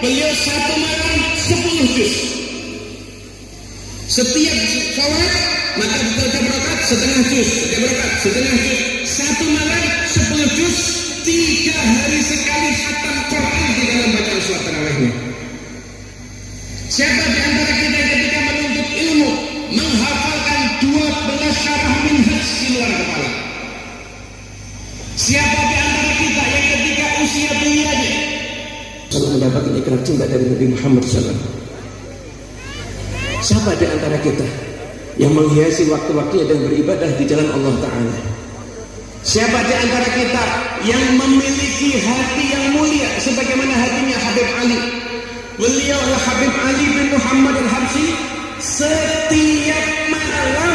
beliau satu malam 10 juz. Setiap sholat maka setiap rakaat setengah juz, setiap rakaat setengah juz. Satu malam 10 juz, 3 hari sekali khatam Quran di dalam bacaan sholat tarawihnya. Siapa di antara kita yang ketika menuntut ilmu menghafalkan 12 syarah minhaj di luar kepala? Siapa di antara kita yang ketika usia belianya kalau mendapatkan ikrar cinta dari Nabi Muhammad SAW? Siapa di antara kita yang menghiasi waktu-waktunya dan beribadah di jalan Allah Ta'ala? Siapa di antara kita yang memiliki hati yang mulia sebagaimana hatinya Habib Ali? Beliau adalah Habib Ali bin Muhammad al-Habsyi. Setiap malam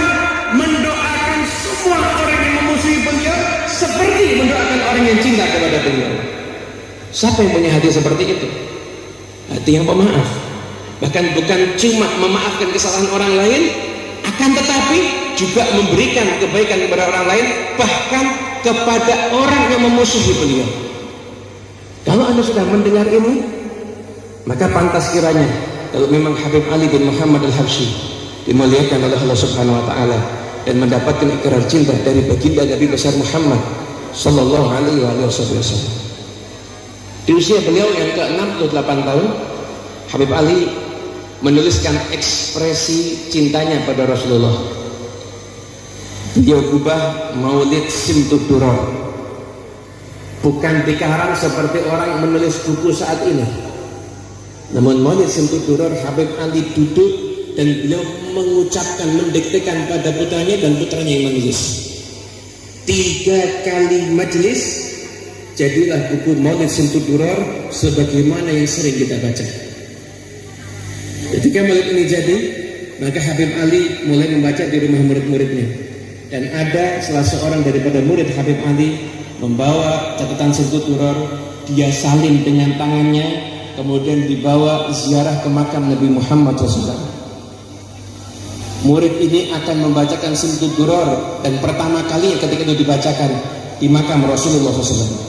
mendoakan semua orang yang memusuhi beliau seperti mendoakan orang yang cinta kepada beliau. Siapa yang punya hati seperti itu? Hati yang pemaaf. Bahkan bukan cuma memaafkan kesalahan orang lain, akan tetapi juga memberikan kebaikan kepada orang lain, bahkan kepada orang yang memusuhi beliau. Kalau Anda sudah mendengar ini, maka pantas kiranya kalau memang Habib Ali bin Muhammad al-Habsyi dimuliakan oleh Allah Subhanahu wa taala dan mendapatkan ikrar cinta dari baginda Nabi besar Muhammad sallallahu alaihi wasallam. Di usia beliau yang ke-68 tahun, Habib Ali menuliskan ekspresi cintanya pada Rasulullah. Beliau ubah Maulid Simtud Duror, bukan dikarang seperti orang menulis buku saat ini. Namun Maulid Simtud Duror, Habib Ali duduk dan beliau mengucapkan, mendiktekan pada putranya dan putranya yang menulis. 3 kali majelis jadilah buku Maulid Simtud Duror sebagaimana yang sering kita baca. Ketika maulid ini jadi, maka Habib Ali mulai membaca di rumah murid-muridnya, dan ada salah seorang daripada murid Habib Ali membawa catatan Simtud Duror, dia salin dengan tangannya, kemudian dibawa ziarah ke makam Nabi Muhammad SAW. Murid ini akan membacakan Simtud Duror, dan pertama kali ketika itu dibacakan di makam Rasulullah SAW.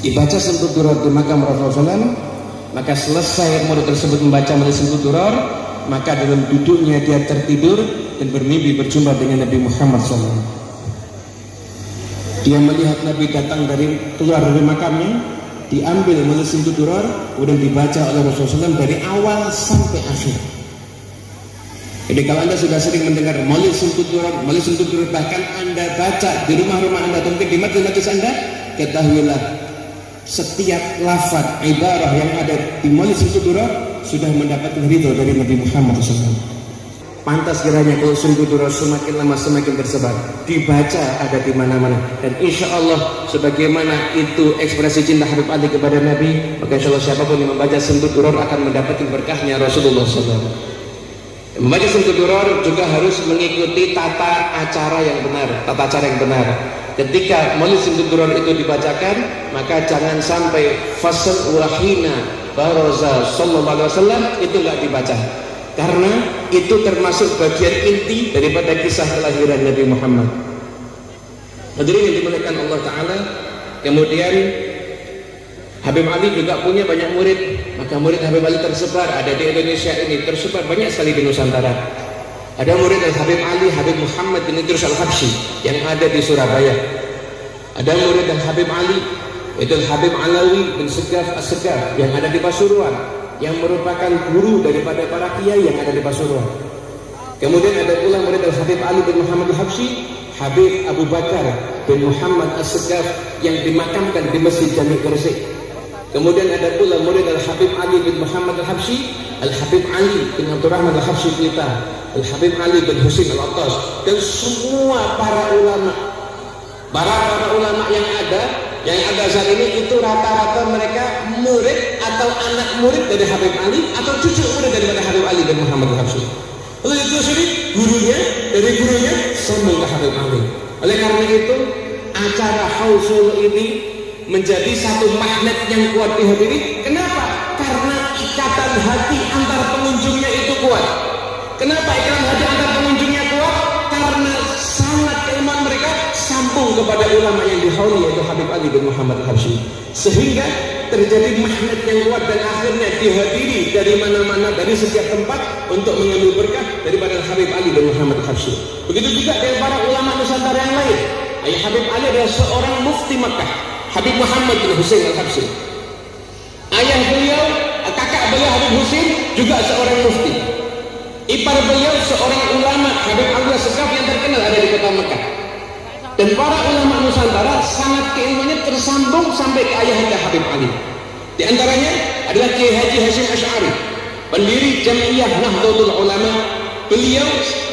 Dibaca Simtud Duror di makam Rasulullah SAW, maka selesai murid tersebut membaca Simtud Duror, maka dalam duduknya dia tertidur dan bermimpi berjumpa dengan Nabi Muhammad SAW. Dia melihat Nabi datang keluar dari makamnya, diambil Simtud Duror, kemudian dibaca oleh Rasulullah SAW dari awal sampai akhir. Jadi kalau Anda sudah sering mendengar Maulid Simtud Duror, bahkan Anda baca di rumah-rumah Anda, mungkin di majlis Anda, ketahuilah setiap lafaz ibarah yang ada di Maulid Simtud Duror sudah mendapatkan ridho dari Nabi Muhammad SAW. Pantas kiranya kalau Simtud Duror semakin lama semakin tersebar, dibaca ada di mana-mana, dan insya Allah sebagaimana itu ekspresi cinta Habib Ali kepada Nabi, maka insya Allah siapapun yang membaca Simtud Duror akan mendapatkan berkahnya Rasulullah SAW. Membaca Simtud Duror juga harus mengikuti tata acara yang benar. Ketika Maulid Simtud Duror itu dibacakan, maka jangan sampai fasal wahina baraza sallallahu alaihi wasallam itu enggak dibaca, karena itu termasuk bagian inti daripada kisah kelahiran Nabi Muhammad. Hadirin yang dimuliakan Allah Ta'ala, kemudian Habib Ali juga punya banyak murid, maka murid Habib Ali tersebar, ada di Indonesia ini, tersebar banyak sekali di Nusantara. Ada murid Habib Ali, Habib Muhammad bin Idris al-Habsyi yang ada di Surabaya. Ada murid Habib Ali, itu Habib Alawi bin Segaf as-Segaf yang ada di Pasuruan, yang merupakan guru daripada para kiai yang ada di Pasuruan. Kemudian ada pula murid Habib Ali bin Muhammad al-Habsyi, Habib Abu Bakar bin Muhammad as-Segaf yang dimakamkan di Masjid Jami' Gresik. Kemudian ada pula murid Habib Ali bin Muhammad al-Habsyi, Al-Habib Ali bin Abdurrahman al-Habsyi Blitar, Al-Habib Ali bin Husain al-Attas, dan semua para ulama yang ada saat ini itu rata-rata mereka murid atau anak murid dari Habib Ali atau cucu murid daripada Habib Ali bin Muhammad al-Habsyi. Lalu itu sendiri dari gurunya sambung ke Habib Ali. Oleh karena itu acara Hausul ini menjadi satu magnet yang kuat di hati ini. Kenapa? Karena ikatan hati antar pengunjungnya itu kuat. Kenapa ikatan hati antar pengunjungnya kuat? Karena sangat keilmuan mereka sambung kepada ulama yang dihauli, yaitu Habib Ali bin Muhammad al-Habsyi. Sehingga terjadi magnet yang kuat dan akhirnya dihadiri dari mana-mana, dari setiap tempat untuk mengambil berkah daripada Habib Ali bin Muhammad Al-Habsyi. Begitu juga dari para ulama Nusantara yang lain. Ayah Habib Ali adalah seorang mufti Makkah, Habib Muhammad bin Husain Al-Habsyi. Ayah beliau, kakak beliau Habib Husain juga seorang mufti. Ipar beliau seorang ulama, Habib Abdullah Segaf yang terkenal ada di kota Makkah. Dan para ulama Nusantara sangat keilmuannya tersambung sampai ke ayahanda Habib Ali. Di antaranya adalah Kiai Haji Hasyim Asy'ari, pendiri Jam'iyah Nahdlatul Ulama. Beliau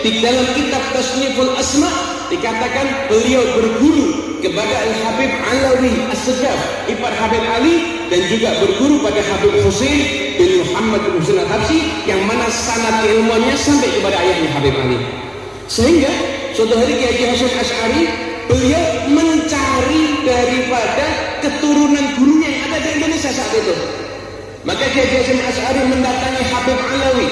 di dalam kitab Tasniful Asma dikatakan beliau berguru kepada Al-Habib Alawi As-Segaf, ipar Habib Ali, dan juga berguru pada Habib Husain bin Muhammad bin Husain Al-Habsyi, yang mana sanad keilmuannya sampai kepada ayahnya Habib Ali. Sehingga suatu hari Kiai Haji Hasyim Asy'ari beliau mencari daripada keturunan gurunya yang ada di Indonesia saat itu. Maka Kiai Haji Hasyim Asy'ari mendatangi Habib Alawi,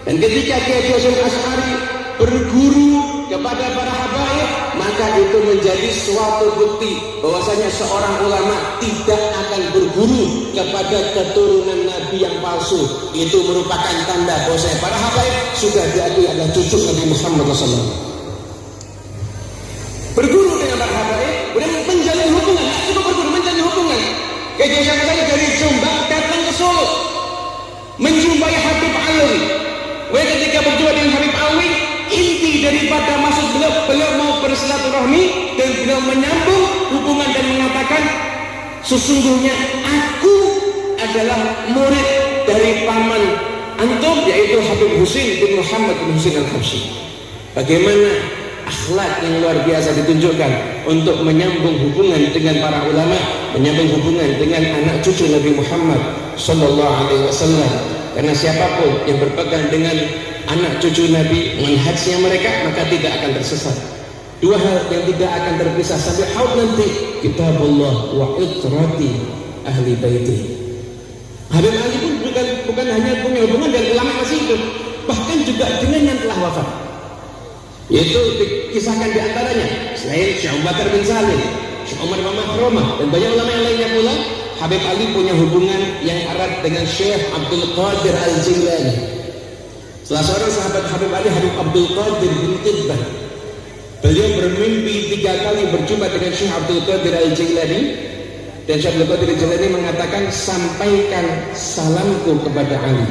dan ketika Kiai Haji Hasyim Asy'ari berguru kepada para habaib, maka itu menjadi suatu bukti bahwasanya seorang ulama tidak akan berguru kepada keturunan Nabi yang palsu. Itu merupakan tanda bahwasanya para habaib sudah diakui adalah cucu Nabi Muhammad SAW. Berguru dengan para habaib, kemudian menjalin hubungan. Tidak cukup berguru, menjalin hubungan. Kiai Haji Hasyim Asy'ari dari Jombang datang ke Solo, menjumpai Habib Alawi. Ketika berjumpa dengan Habib Alawi, inti daripada maksud beliau mau bersilaturahmi, dan beliau menyambung hubungan dan mengatakan, sesungguhnya aku adalah murid dari paman antum, yaitu Habib Husain bin Muhammad bin Husain Al-Habsyi. Bagaimana akhlak yang luar biasa ditunjukkan untuk menyambung hubungan dengan para ulama, menyambung hubungan dengan anak cucu Nabi Muhammad sallallahu alaihi wasallam. Karena siapapun yang berpegang dengan anak cucu Nabi, manhajnya mereka, maka tidak akan tersesat. Dua hal yang tidak akan terpisah sampai haud nanti, kitabullah wa itrati ahli baiti. Habib Ali pun bukan hanya punya hubungan dengan ulama masih hidup, bahkan juga dengan yang telah wafat. Yaitu dikisahkan di antaranya selain Syekh Abu Bakar bin Salim, Syekh Umar bin Mahrumah, dan banyak ulama yang lainnya pula, Habib Ali punya hubungan yang erat dengan Syekh Abdul Qadir Al-Jilani. Salah seorang sahabat Habib Ali, Habib Abdul Qadir bin Tidbah, beliau bermimpi 3 kali berjumpa dengan Syekh Abdul Qadir Al-Jilani, dan Syekh Abdul Qadir Al-Jilani mengatakan, sampaikan salamku kepada Ali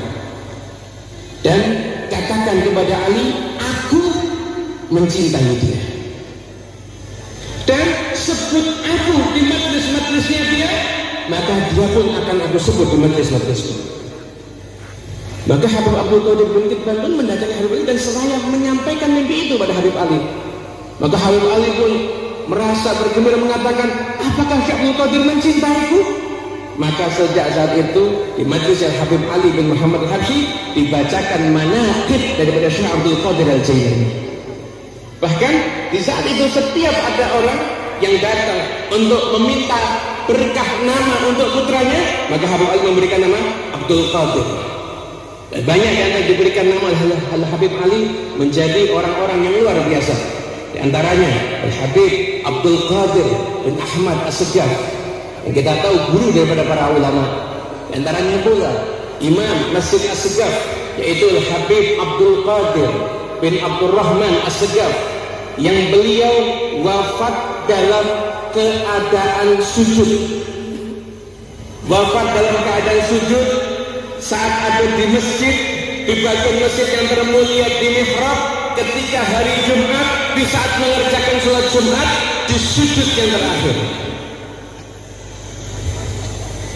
dan katakan kepada Ali, aku mencintai dia, dan sebut aku di majlis-majlisnya dia, maka dia pun akan aku sebut di majlis-majlisku. Maka Habib Abdul Qadir bin Tidbah pun mendatangi Habib Ali dan seraya menyampaikan mimpi itu pada Habib Ali. Maka Habib Ali pun merasa bergembira mengatakan, apakah Syekh Abdul Qadir mencintaiku? Maka sejak saat itu di majlis Habib Ali bin Muhammad Al-Habsyi dibacakan manaqib daripada Syekh Abdul Qadir Al-Jailani. Bahkan di saat itu setiap ada orang yang datang untuk meminta berkah nama untuk putranya, maka Habib Ali memberikan nama Abdul Qadir. Dan banyak yang diberikan nama Al-Habib Ali menjadi orang-orang yang luar biasa. Di antaranya Al-Habib Abdul Qadir bin Ahmad As-Segaf, yang kita tahu guru daripada para ulama. Di antaranya pula Imam Masjid As-Segaf, yaitu Al-Habib Abdul Qadir bin Abdul Rahman As-Segaf, yang beliau wafat dalam keadaan sujud. Wafat dalam keadaan sujud saat ada di masjid, di bagian masjid yang termulia di mihrab, ketika hari Jumat, di saat mengerjakan sholat Jumat, di sujud yang terakhir.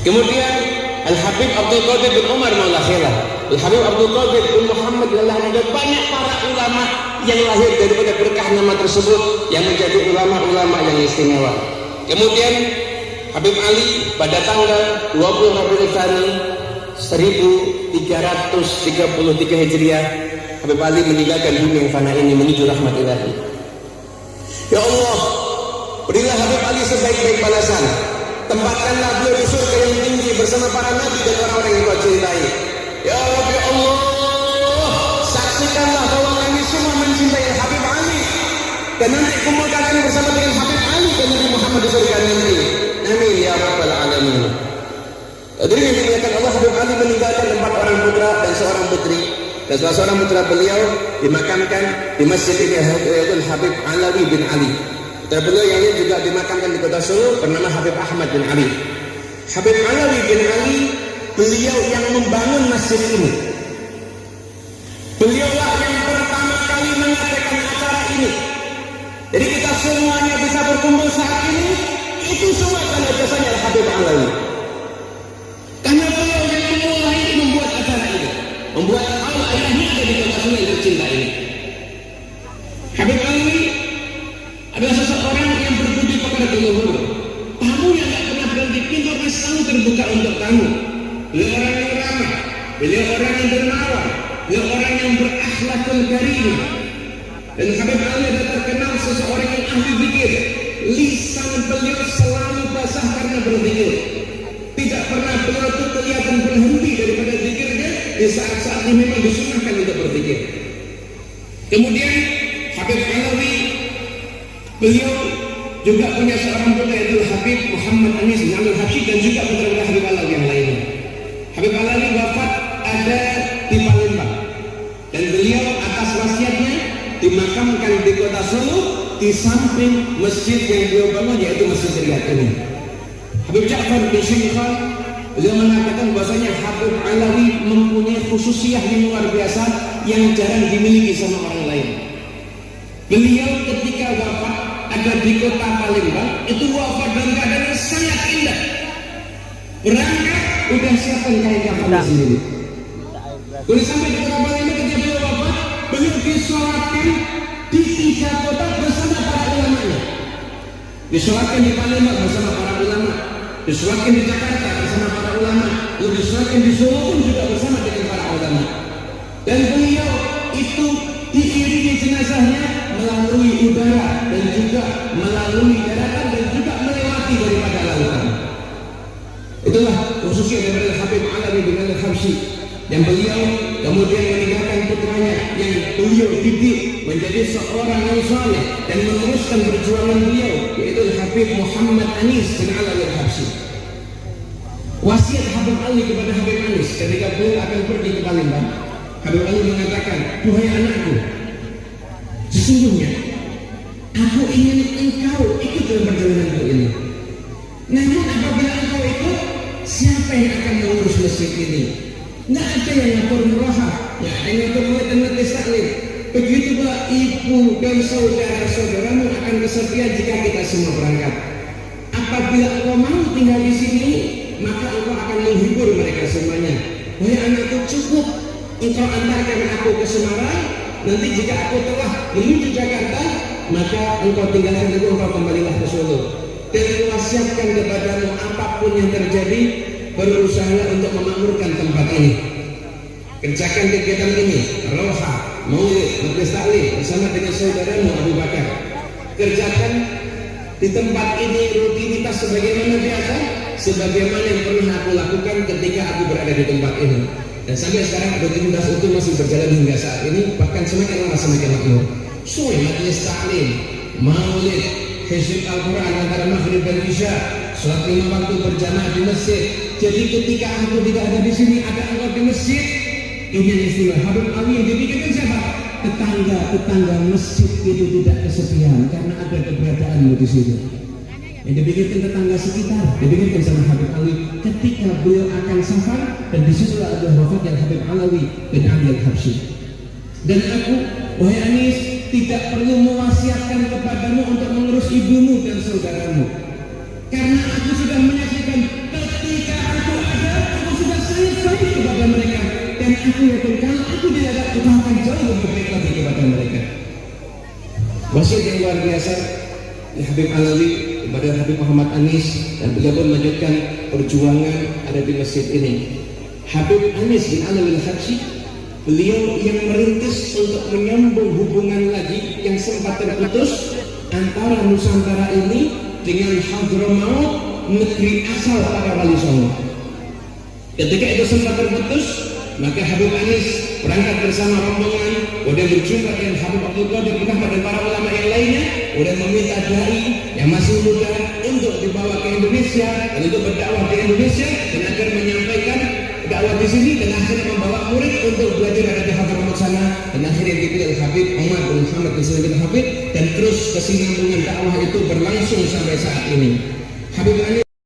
Kemudian Al-Habib Abdul Qadir bin Umar Maula Khilaf, Al-Habib Abdul Qadir bin Muhammad, dan banyak para ulama yang lahir daripada berkah nama tersebut, yang menjadi ulama-ulama yang istimewa. Kemudian Habib Ali pada tanggal 20 Rabiul Tsani 1333 Hijriah, Habib Ali meninggalkan bumi yang fana ini menuju rahmat ilahi. Ya Allah, berilah Habib Ali sebaik-baik balasan. Tempatkanlah beliau di surga yang tinggi bersama para nabi dan orang-orang yang kau cintai. Ya Rabbi Allah, saksikanlah bahwa kami semua mencintai Habib Ali, dan nanti kumpulkan kami bersama dengan Habib Ali dan Nabi Muhammad di surga nanti. Amin ya rabbal alamin. Hadirin yang dimuliakan Allah, Habib Ali meninggalkan 4 orang putra dan seorang putri. Dan salah seorang putra beliau dimakamkan di masjid ini, yaitu Habib Alawi bin Ali. Putra beliau yang lain juga dimakamkan di kota Solo bernama Habib Ahmad bin Ali. Habib Alawi bin Ali, beliau yang membangun masjid ini. Beliaulah yang pertama kali mengadakan acara ini. Jadi kita semuanya bisa berkumpul saat ini, itu semua karena jasanya Habib Alawi. Karena beliau yang memulai membuat acara ini, membuat aula ini ada di kota Solo yang tercinta ini. Habib Alawi adalah seseorang yang berbudi pekerti luhur. Tamu yang tidak pernah berhenti, pintu selalu terbuka untuk tamu. Beliau orang yang ramah, beliau orang yang dermawan, beliau orang yang berakhlakul karimah. Dan Habib Ali adalah terkenal seseorang yang ahli zikir. Lisan beliau selalu basah karena berzikir. Tidak pernah beliau itu kelihatan berhenti daripada zikirnya di saat-saat ini memang disunahkan untuk berzikir. Kemudian Habib Alawi, beliau juga punya seorang putra yaitu Habib Muhammad Anis bin Al-Habsyi dan juga putra-putra Habib Alawi yang lainnya. Habib Alawi wafat ada di Palembang dan beliau atas wasiatnya dimakamkan di kota Solo di samping masjid yang beliau bangun, yaitu Masjid Riyad ini. Habib Ja'far bin Syekhan beliau mengatakan bahwasanya Habib Alawi mempunyai khususiyah yang luar biasa yang jarang dimiliki sama orang lain. Beliau ketika wafat ada di kota Palembang, itu wafat dalam keadaan yang sangat indah. Berangkat udah siapkan kain kafan sendiri. Kemudian sampai di kota Palembang ketika beliau wafat, beliau disolatkan di 3 kota bersama para ulamanya. Disolatkan di Palembang bersama para ulama, disolatkan di Jakarta bersama para ulama, lalu disolatkan di Solo pun juga bersama dengan para ulama. Dan beliau itu diiringi jenazahnya melalui udara dan juga melalui daratan dan juga melewati daripada lautan. Itulah khususnya daripada Habib Alawi bin Al-Habsyi yang beliau kemudian meninggalkan putranya yang beliau didik menjadi seorang yang saleh dan meneruskan perjuangan beliau, yaitu Habib Muhammad Anis bin Alawi Al-Habsyi. Wasiat Habib Ali kepada Habib Anis ketika beliau akan pergi ke Palembang, Habib Ali mengatakan, "Duhai anakku, sesungguhnya aku ingin engkau ikut dalam perjalananku ini. Namun apabila engkau ikut, siapa yang akan mengurus masjid ini? Nggak ada yang ngatur murahah, nggak ada yang ngatur murid dan majelis taklim. Begitu pula ibu dan saudara-saudaramu akan kesepian jika kita semua berangkat. Apabila engkau mau tinggal di sini, maka engkau akan menghibur mereka semuanya. Wahai anakku, cukup engkau antarkan aku ke Semarang. Nanti jika aku telah menuju Jakarta, maka engkau tinggalkan aku, engkau kembalilah ke Solo. Dan kuwasiatkan kepadamu apapun yang terjadi, berusaha untuk memakmurkan tempat ini. Kerjakan kegiatan ini, roha, maulid, majelis taklim bersama dengan saudaramu Abu Bakar. Kerjakan di tempat ini rutinitas sebagaimana biasa, sebagaimana yang pernah aku lakukan ketika aku berada di tempat ini. Dan sampai sekarang rutinitas itu masih berjalan hingga saat ini, bahkan semakin lama semakin makmur. Majelis taklim, maulid, hizb Al-Quran antara maghrib dan isya, sholat 5 waktu berjamaah di masjid. Jadi ketika aku tidak ada di sini, ada engkau di masjid, ini istilah Habib Ali yang dipikirkan siapa? Tetangga masjid itu tidak kesepian karena ada keberadaanmu di sini. Yang dipikirkan tetangga sekitar, dipikirkan sama Habib Ali ketika beliau akan safar, dan disitulah ada wafat yang Habib Alawi bin Ali Al-Habsyi. Dan aku, wahai Anis, tidak perlu mewasiatkan kepadamu untuk mengurus ibumu dan saudaramu, karena aku sudah menyaksikan ketika aku ada, aku sudah sayang kepada mereka, dan aku yakin kalau aku tidak ada, aku akan jauh lebih baik lagi kepada mereka. Wasiat yang luar biasa ya Habib Alawi kepada Habib Muhammad Anis, dan beliau pun melanjutkan perjuangan ada di masjid ini. Habib Anis bin Alawi Al-Habsyi, beliau yang merintis untuk menyambung hubungan lagi yang sempat terputus antara Nusantara ini dengan Hadramaut, negeri asal para wali songo. Ketika itu sempat terputus, maka Habib Anis berangkat bersama rombongan, kemudian berjumpa dengan Habib Abdul Qadir Muhammad dan para ulama yang lainnya, kemudian meminta dai yang masih muda untuk dibawa ke Indonesia dan untuk berdakwah di Indonesia dan agar menyampaikan berdakwah di sini dan akhirnya membawa murid untuk belajar ada di Hadramaut sana, dan akhirnya dipilih Habib Umar bin Muhammad bin Habib, dan terus kesinambungan dakwah itu berlangsung sampai saat ini. Habib Ali